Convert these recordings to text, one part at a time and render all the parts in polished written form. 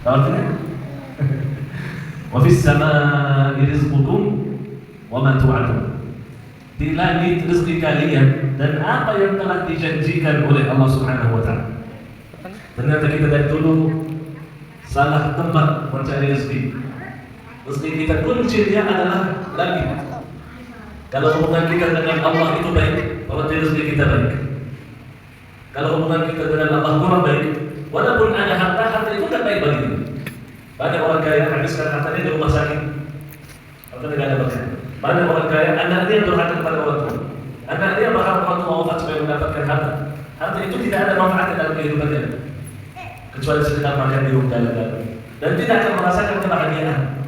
Tahu tidak? Wa fis samaa'i rizqukum wa ma tu'adun. Di langit rezeki kalian dan apa yang telah dijanjikan oleh Allah Subhanahu wa taala. Ternyata kita dari dulu salah tempat mencari rezeki. Rezeki kita kuncinya adalah langit. Kalau hubungan kita dengan Allah itu baik, berarti rezeki kita baik. Kalau hubungan kita dengan Allah kurang baik, walaupun ada harta itu tidak baik bagi kita. Banyak orang kaya habiskan hartanya di rumah sakit, atau tidak ada berkah. Banyak orang kaya anaknya durhaka kepada orang tua. Anaknya berharap orang tua wafat supaya mendapatkan harta. Harta itu tidak ada manfaatnya dalam kehidupannya, kecuali sekedar makan di rumah dan tidak akan merasakan kebahagiaan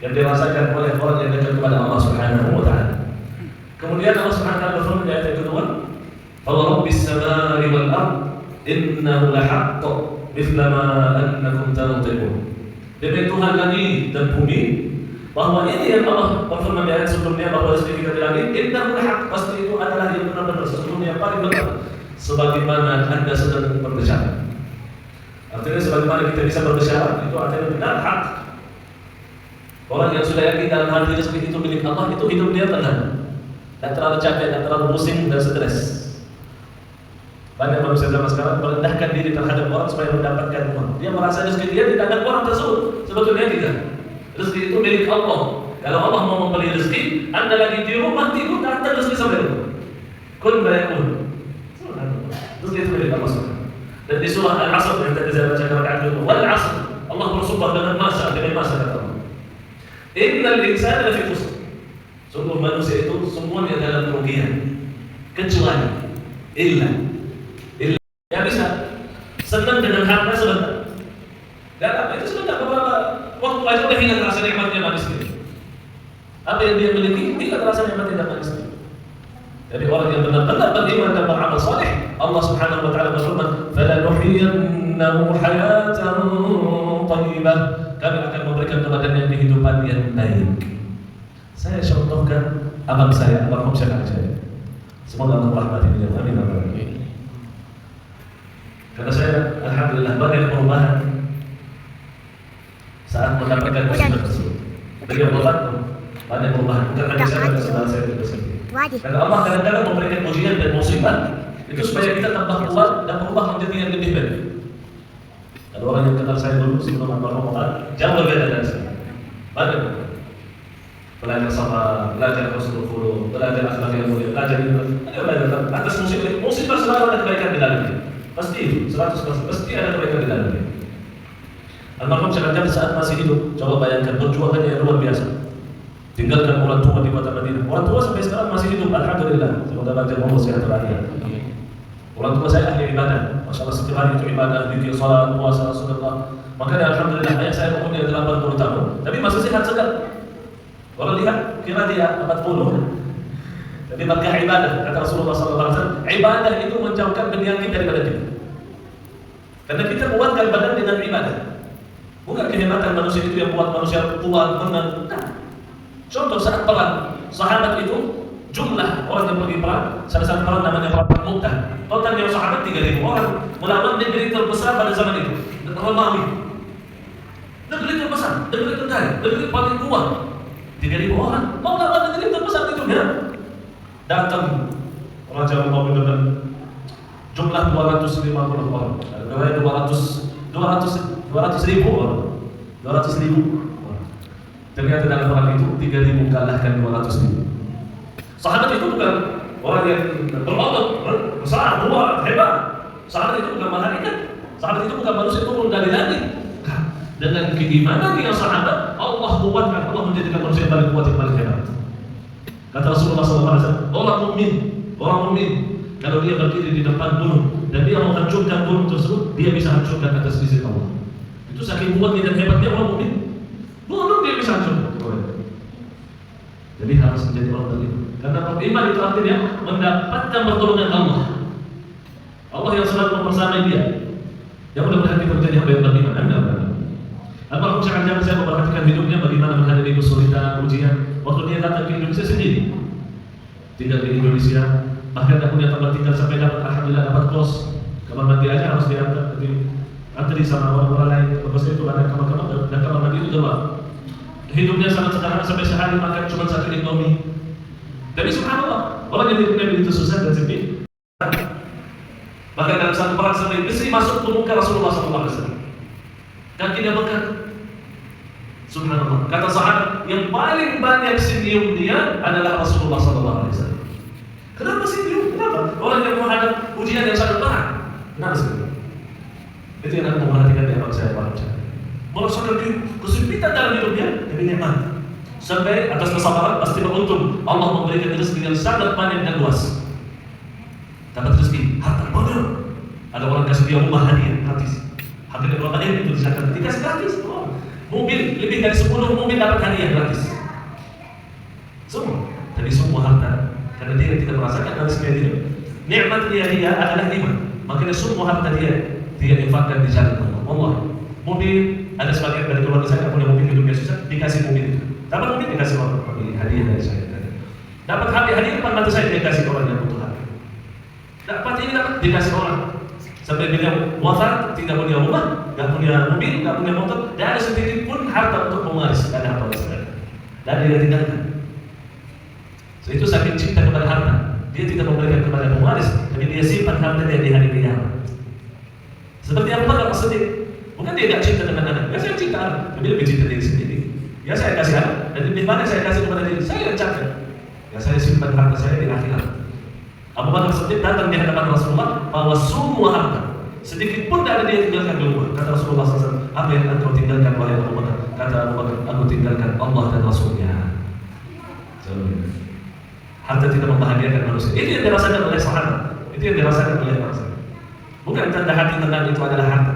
yang dirasakan oleh orang yang dekat kepada Allah Subhanahu wa taala. Kemudian Allah Subhanahu wa taala berfirman di ayat yang kedua, "Fa rabbis samaa'i wal ard innahu lahaqqun mithla ma annakum tanṭiqun." Demi Tuhan langit dan bumi, bahwa ini yang Allah berfirman di ayat sebelumnya bahwa rezeki kita di langit, innahu lahaq, pasti itu adalah yang benar-benar sesungguhnya yang paling benar, sebagaimana Anda sedang berbicara. Artinya sebagaimana kita bisa berbicara, itu artinya benar hak. Orang yang sudah yakin dalam hati rezeki itu milik Allah, itu hidup dia tenang, tak terlalu capek, tak terlalu pusing dan stres. Banyak manusia zaman sekarang merendahkan diri terhadap orang supaya mendapatkan uang. Dia merasa rezeki dia tidak ada orang tersebut. Sebetulnya tidak. Rezeki itu milik Allah. Kalau Allah mau memberi rezeki, Anda lagi di rumah tidur, datang rezeki sampai rumah. Kun bayakun. Rezeki itu milik Allah SWT. Dan di surah Al-Asr yang tadi saya baca rakaat kedua, wal 'asr, Allah bersumpah dengan masa kata Allah. Innal insana lafi khusr. Sungguh manusia itu semuanya dalam kerugian, kecuali illa yang bisa senang dengan harta sebentar. Dan apa itu sebentar, beberapa waktu aja udah hilang rasa nikmatnya manusia. Apa yang dia miliki hilang rasa nikmatnya manusia. Jadi orang yang benar-benar beriman dan beramal saleh, Allah Subhanahu wa taala berfirman, "Falanuhyiyannahu hayatan thayyibah." Kami akan memberikan kepadanya kehidupan yang baik. Saya contohkan abang saya, almarhum Syekh Al-Jari. Semoga Allah rahmati beliau. Amin. Karena saya alhamdulillah banyak perubahan saat mendapatkan musibah tersebut. Beliau berfirman banyak perubahan, bukan hanya saya dan saudara saya juga sendiri. Karena Allah kadang-kadang memberikan ujian dan musibah itu supaya kita tambah kuat dan berubah menjadi yang lebih baik. Ada orang yang kenal saya dulu sebelum almarhum jauh berbeda dari saya. Banyak belajar sabar, belajar husnul khuluq, belajar akhlak yang mulia, belajar atas musibah selalu ada kebaikan di dalamnya. Pasti 100% pasti ada kebaikan di dalamnya. Almarhum Syekh Al-Jari saat masih hidup, coba bayangkan perjuangannya yang luar biasa. Tinggalkan orang tua di kota Madinah. Orang tua sampai sekarang masih hidup, alhamdulillah. Semoga banyak umur sehat terakhir. Orang tua saya ahli ibadah, masya Allah setiap hari itu ibadah, zikir, salat, puasa, sedekah. Makanya alhamdulillah ayah saya umurnya 80 tahun, tapi masih sehat segar. Kalau lihat kira dia 40. Jadi berkah ibadah, kata Rasulullah SAW, ibadah itu menjauhkan penyakit daripada kita. Karena kita kuatkan badan dengan ibadah. Bukan kehebatan manusia itu yang buat manusia kuat, menang. Nah, contoh saat perang, sahabat itu jumlah orang yang pergi perang, salah satu perang namanya perang Mu'tah. Totalnya sahabat 3.000 orang melawan negeri terbesar pada zaman itu, Romawi. Negeri terbesar, negeri terkaya, negeri paling kuat. 3.000 orang mau lawan negeri terbesar itu ya. Datang Raja Romawi dengan jumlah 250 orang. Ada 200.000 orang. 200.000 orang. Ternyata dalam perang itu 3.000 kalahkan 200.000. Sahabat itu bukan orang yang berotot, besar, kuat, hebat. Sahabat itu bukan malaikat. Sahabat itu bukan manusia turun dari langit. Dengan keimanan yang sahabat, Allah kuatkan, Allah menjadikan manusia yang paling kuat, yang paling hebat. Kata Rasulullah SAW, orang mukmin, kalau dia berdiri di depan gunung dan dia menghancurkan gunung tersebut, dia bisa hancurkan atas izin Allah. Itu saking kuatnya dan hebatnya orang mukmin. Gunung dia bisa hancurkan. Jadi harus menjadi orang beriman. Karena beriman itu artinya mendapatkan pertolongan Allah. Allah yang selalu mempersamai dia. Yang mudah-mudahan kita menjadi hamba yang beriman. Almarhum Syekh Al-Jari saya memperhatikan hidupnya bagaimana menghadapi kesulitan, ujian. Waktu dia datang ke Indonesia sendiri, tinggal di Indonesia, bahkan tak punya tempat tinggal sampai dapat alhamdulillah dapat kos. Kamar mandi aja harus diantar ke antri sama orang-orang lain. Bagusnya itu ada kamar-kamar dan kamar mandi itu gelap. Hidupnya sangat sederhana sampai sehari makan cuma satu indomie. Tapi subhanallah, orang yang hidupnya begitu susah dan sempit. Bahkan dalam satu perang sampai besi masuk ke muka Rasulullah SAW. Kakinya bekat. Subhanallah. Kata sahabat yang paling banyak senyum dia adalah Rasulullah SAW. Kenapa senyum? Kenapa? Orang yang menghadap ujian yang sangat berat. Kenapa senyum? Itu yang aku memperhatikan di abang saya baca. Merasakan kesempitan dalam hidupnya, tapi nikmat. Sampai atas kesabaran pasti beruntung. Allah memberikan rezeki yang sangat banyak dan luas. Dapat rezeki, harta banyak. Ada orang kasih dia rumah hadiah gratis. Harganya berapa itu dizakat? Dikasih gratis. Oh. Mobil lebih dari 10 mobil dapat hadiah gratis. Semua, tapi semua harta. Karena dia tidak merasakan rezeki dia. Nikmat dia adalah iman. Makanya semua harta dia infakkan di jalan Allah. Allah. Mobil, ada sebagian dari keluarga saya yang punya mobil hidupnya susah, dikasih mobil itu. Dapat mobil dikasih orang hadiah dari saya. Dapat hadiah depan mata saya dikasih orang yang butuh hadiah. Dapat ini dapat dikasih orang. Sampai beliau wafat tidak punya rumah, tidak punya mobil, tidak punya motor, tidak ada sedikit pun harta untuk mewaris. Tidak ada harta waris. Dan dia tinggalkan. So, itu saking cinta kepada harta. Dia tidak memberikan kepada pewaris, tapi dia simpan harta dia di hari kiamat. Seperti Abu Bakar As-Siddiq. Bukan dia tidak cinta dengan anak, ya saya cinta anak, tapi lebih cinta diri sendiri. Ya saya kasih anak, dan lebih banyak saya kasih kepada diri. Saya yang capek. Ya saya simpan harta saya di akhirat. Abu Bakar As-Siddiq datang di hadapan Rasulullah bawa semua harta. Sedikit pun tidak ada dia tinggalkan di rumah. Kata Rasulullah SAW, apa yang engkau tinggalkan wahai Abu Bakar? Kata Abu Bakar, aku tinggalkan Allah dan Rasulnya. Harta tidak membahagiakan manusia. Itu yang dirasakan oleh sahabat. Itu yang dirasakan oleh manusia. Bukan tanda hati tenang itu adalah harta.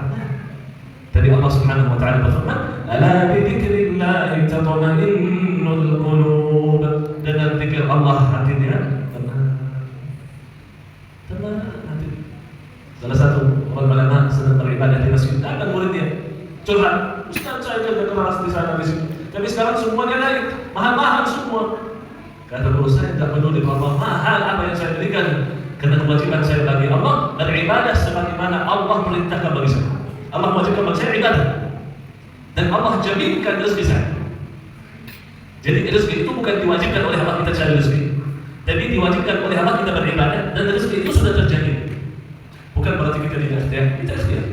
Tapi Allah Subhanahu wa taala berfirman, "Ala bi dzikrillah tatma'innul qulub." Dengan zikir Allah hatinya tenang. Hati. Salah satu orang ulama sedang beribadah di masjid, datang muridnya. Curhat, "Ustaz, saya kerja keras di sana di sini. Tapi sekarang semuanya naik, mahal-mahal semua." Kata guru saya, "Tidak peduli Allah mahal apa yang saya berikan, karena kewajiban saya bagi Allah beribadah sebagaimana Allah perintahkan bagi saya. Allah wajibkan bagi saya ibadah, dan Allah jaminkan rezeki saya. Jadi rezeki itu bukan diwajibkan oleh Allah kita cari rezeki, tapi diwajibkan oleh Allah kita beribadah, dan rezeki itu sudah terjamin. Bukan berarti kita tidak ikhtiar, kita ikhtiar,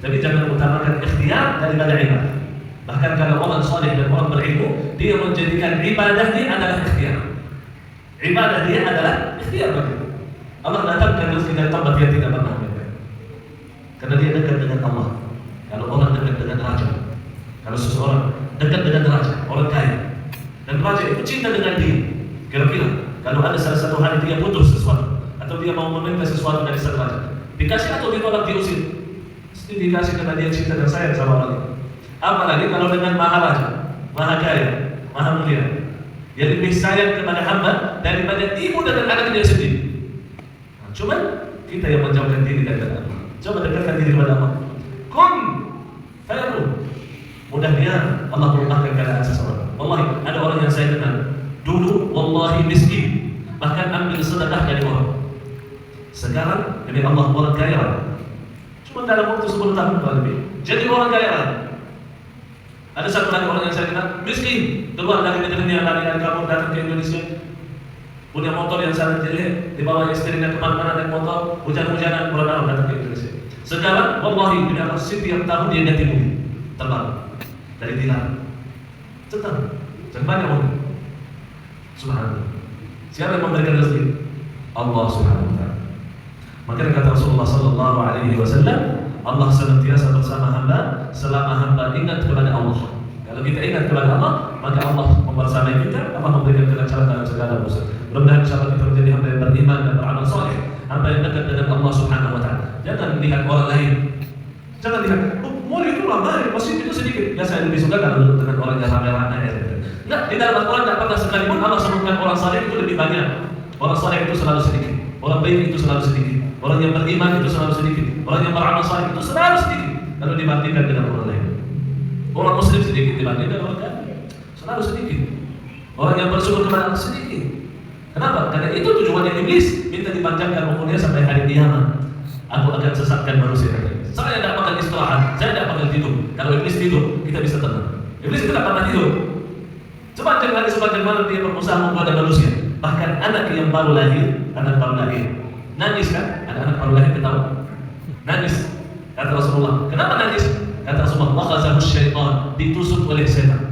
tapi jangan utamakan ikhtiar daripada ibadah. Bahkan kalau orang saleh dan orang berilmu, dia menjadikan ibadahnya adalah ikhtiar. Ibadah dia adalah ikhtiar bagi Allah. Datangkan rezeki dari tempat dia tidak pernah melihat, karena dia dekat dengan Allah. Kalau orang dekat dengan raja, kalau seseorang dekat dengan raja, orang kaya, dan raja itu cinta dengan dia, kira-kira kalau ada salah satu hari dia butuh sesuatu, atau dia mau meminta sesuatu dari sang raja, dikasih atau ditolak, diusir? Mesti dikasih karena dia cinta dan sayang sama orang itu. Apalagi kalau dengan maharaja, maha kaya, maha mulia, yang lebih sayang kepada hamba daripada ibu dan anak dia sendiri. Nah, cuman kita yang menjauhkan diri dari Allah. Coba dekatkan diri kepada Allah. Kun fayakun. Mudah-mudahan Allah merubahkan keadaan seseorang. Wallahi, ada orang yang saya kenal dulu, wallahi miskin, bahkan ambil sedekah dari orang. Sekarang demi Allah orang kaya. Cuma dalam waktu 10 tahun lebih jadi orang kaya. Ada satu lagi orang yang saya kenal miskin, keluar dari negerinya, dari kampung datang ke Indonesia, punya motor yang sangat jelek, dibawa istrinya kemana-mana naik motor, hujan-hujanan pulang datang ke Indonesia. Sekarang, wallahi, di dalam setiap tahun dia ganti mobil terbang dari Dilan. Tetap, dan banyak orang. Subhanallah. Siapa yang memberikan rezeki? Allah Subhanahu wa taala. Makanya kata Rasulullah sallallahu alaihi wasallam, Allah senantiasa bersama hamba selama hamba ingat kepada Allah. Kalau kita ingat kepada Allah, maka Allah membersamai kita, Allah memberikan kelancaran dalam segala urusan. Mudah-mudahan insyaallah kita menjadi hamba yang beriman dan beramal saleh, hamba yang dekat dengan Allah Subhanahu wa taala. Jangan lihat orang lain. Jangan lihat, oh, mall itu ramai, masjid itu sedikit. Ya saya lebih suka kalau dengan orang yang ramai-ramai. Enggak, di dalam Al-Quran tidak pernah sekalipun Allah sebutkan orang saleh itu lebih banyak. Orang saleh itu selalu sedikit. Orang baik itu selalu sedikit. Orang yang beriman itu selalu sedikit. Orang yang beramal saleh itu selalu sedikit kalau dibandingkan dengan orang lain. Orang muslim sedikit dibandingkan orang kafir, selalu sedikit. Orang yang bersyukur kepada Allah sedikit. Kenapa? Karena itu tujuannya iblis, minta dipanjangkan umurnya sampai hari kiamat. Aku akan sesatkan manusia. Saya tidak bakal istirahat, saya tidak bakal tidur. Kalau iblis tidur, kita bisa tenang. Iblis tidak pernah tidur. Sepanjang hari, sepanjang malam dia berusaha menggoda manusia. Bahkan anak yang baru lahir, nangis kan? Anak-anak baru lahir ketawa, nangis. Kata Rasulullah, kenapa nangis? Kata Rasulullah, wakhazahu syaitan, ditusuk oleh setan.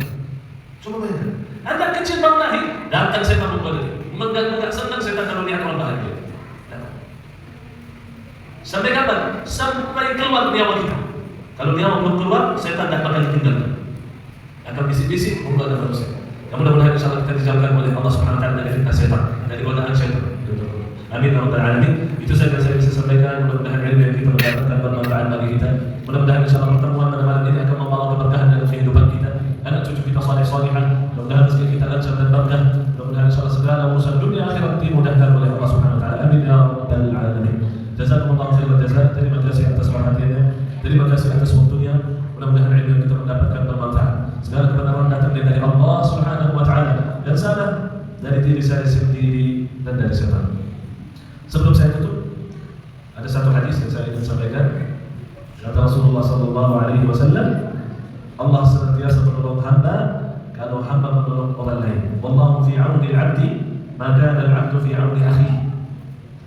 Coba bayangkan, anak kecil baru lahir, datang setan menggoda dia. Mengganggu, senang setan kalau lihat orang bahagia. Sampai kapan? Sampai keluar nyawa kita. Kalau nyawa belum keluar, setan tidak bakal ditinggalkan. Akan bisik-bisik menggoda manusia. Yang mudah-mudahan insyaAllah kita dijauhkan oleh Allah Subhanahu Wa Taala dari fitnah setan, dari godaan setan. Amin ya rabbal alamin. Itu saja saya bisa sampaikan. Mudah-mudahan ilmu yang kita dapatkan bermanfaat bagi kita. Mudah-mudahan insyaAllah pertemuan pada malam ini akan membawa keberkahan dalam kehidupan kita. Anak cucu kita saleh-salihah. Mudah-mudahan rezeki kita lancar dan berkah. Mudah-mudahan insyaAllah segala urusan dunia akhirat dimudahkan oleh Allah Subhanahu Wa Taala. Amin ya rabbal alamin. Jazakumullah khairan jazaa. Terima kasih atas perhatiannya. Terima kasih atas waktunya. Mudah-mudahan ilmu yang kita mendapatkan bermanfaat. Segala kebenaran datang dari Allah Subhanahu Wa Taala dan salah dari diri saya sendiri dan dari setan. Sebelum saya tutup, ada satu hadis yang saya ingin sampaikan. Kata Rasulullah SAW, Allah senantiasa menolong hamba kalau hamba menolong orang lain. Wallahu fi 'auni al-'abdi ma kana al-'abdu fi 'auni akhihi.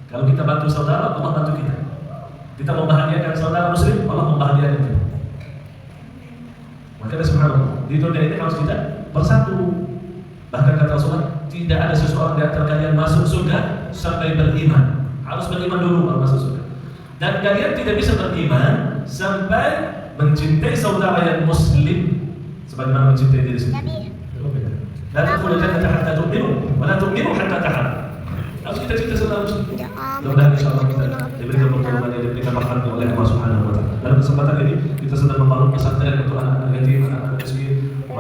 Kalau kita bantu saudara, Allah bantu kita. Kita membahagiakan saudara muslim, Allah membahagiakan kita. Maka subhanallah, di dunia ini harus kita bersatu. Bahkan kata Rasulullah, tidak ada seseorang di antara kalian masuk surga sampai beriman. Harus beriman dulu baru masuk surga. Dan kalian tidak bisa beriman sampai mencintai saudara yang muslim sebagaimana mencintai diri sendiri. La tadkhulul jannata hatta tu'minu wa la tu'minu hatta tahabbu. Harus kita cinta saudara muslim. Mudah-mudahan insyaallah kita diberikan pertolongan yang diberikan rahmat oleh Allah Subhanahu Wa Taala. Dalam kesempatan ini kita sedang membangun pesantren untuk anak-anak yatim, anak-anak miskin,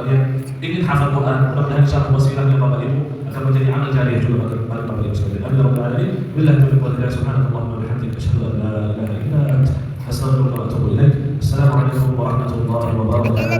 yang ingin hafal Quran. Mudah-mudahan insyaallah wasilahnya Bapak Ibu akan menjadi amal jariah juga bagi Bapak Ibu sekalian. Amin ya rabbal alamin. Billahi taufiq wal hidayah. Subhanakallahumma wa bihamdika asyhadu an la ilaha illa anta astaghfiruka wa atubu ilaik. Assalamualaikum warahmatullahi wabarakatuh.